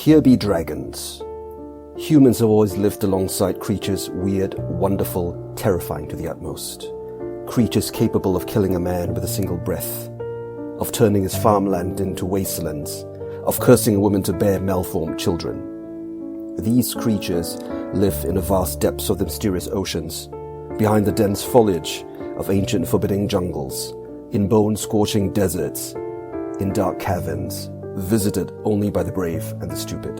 Here be dragons. Humans have always lived alongside creatures weird, wonderful, terrifying to the utmost. Creatures capable of killing a man with a single breath, of turning his farmland into wastelands, of cursing a woman to bear malformed children. These creatures live in the vast depths of the mysterious oceans, behind the dense foliage of ancient forbidding jungles, in bone-scorching deserts, in dark caverns, visited only by the brave and the stupid.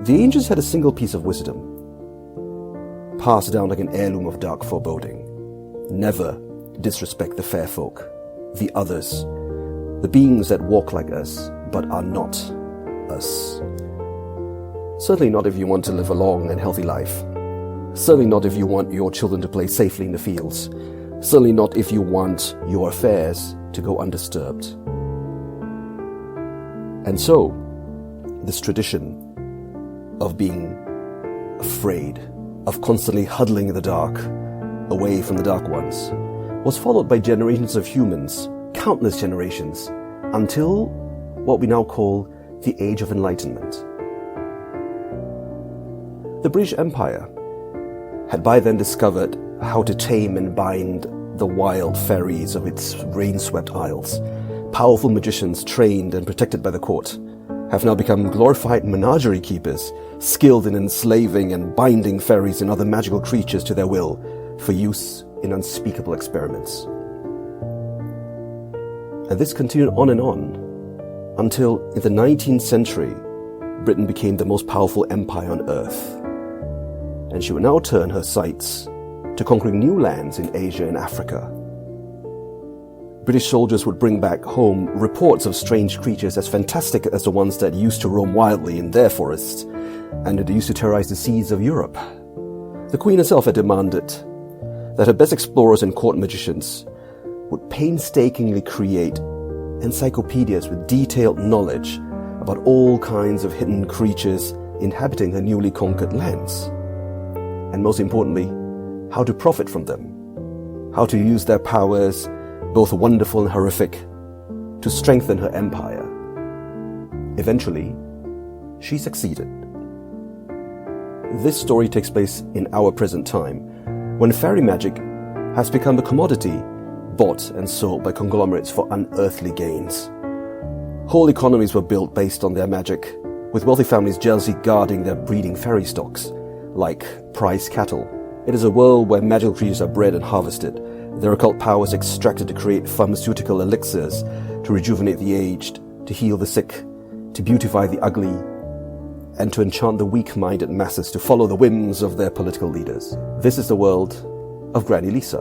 The ancients had a single piece of wisdom, passed down like an heirloom of dark foreboding. Never disrespect the fair folk, the others, the beings that walk like us, but are not us. Certainly not if you want to live a long and healthy life. Certainly not if you want your children to play safely in the fields. Certainly not if you want your affairs to go undisturbed. And so, this tradition of being afraid, of constantly huddling in the dark, away from the dark ones, was followed by generations of humans, countless generations, until what we now call the Age of Enlightenment. The British Empire had by then discovered how to tame and bind the wild fairies of its rain-swept isles. Powerful magicians trained and protected by the court have now become glorified menagerie keepers, skilled in enslaving and binding fairies and other magical creatures to their will for use in unspeakable experiments. And this continued on and on, until in the 19th century, Britain became the most powerful empire on earth. And she would now turn her sights to conquering new lands in Asia and Africa. British soldiers would bring back home reports of strange creatures as fantastic as the ones that used to roam wildly in their forests and that used to terrorize the seas of Europe. The Queen herself had demanded that her best explorers and court magicians would painstakingly create encyclopedias with detailed knowledge about all kinds of hidden creatures inhabiting her newly conquered lands. And most importantly, how to profit from them, how to use their powers, both wonderful and horrific, to strengthen her empire. Eventually, she succeeded. This story takes place in our present time, when fairy magic has become a commodity bought and sold by conglomerates for unearthly gains. Whole economies were built based on their magic, with wealthy families jealously guarding their breeding fairy stocks, like prize cattle. It is a world where magical creatures are bred and harvested, their occult powers extracted to create pharmaceutical elixirs, to rejuvenate the aged, to heal the sick, to beautify the ugly, and to enchant the weak-minded masses to follow the whims of their political leaders. This is the world of Granny Lisa.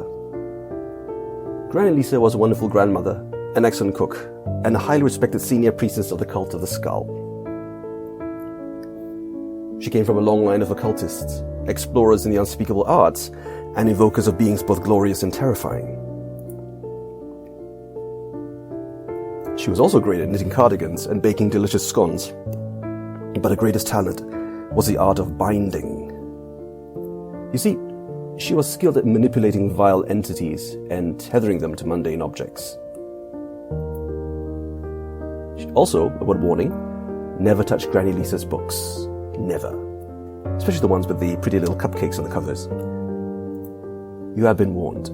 Granny Lisa was a wonderful grandmother, an excellent cook, and a highly respected senior priestess of the cult of the skull. She came from a long line of occultists, explorers in the unspeakable arts, and evokers of beings both glorious and terrifying. She was also great at knitting cardigans and baking delicious scones, but her greatest talent was the art of binding. You see, she was skilled at manipulating vile entities and tethering them to mundane objects. Also, a word warning, never touch Granny Lisa's books. Never. Especially the ones with the pretty little cupcakes on the covers. You have been warned.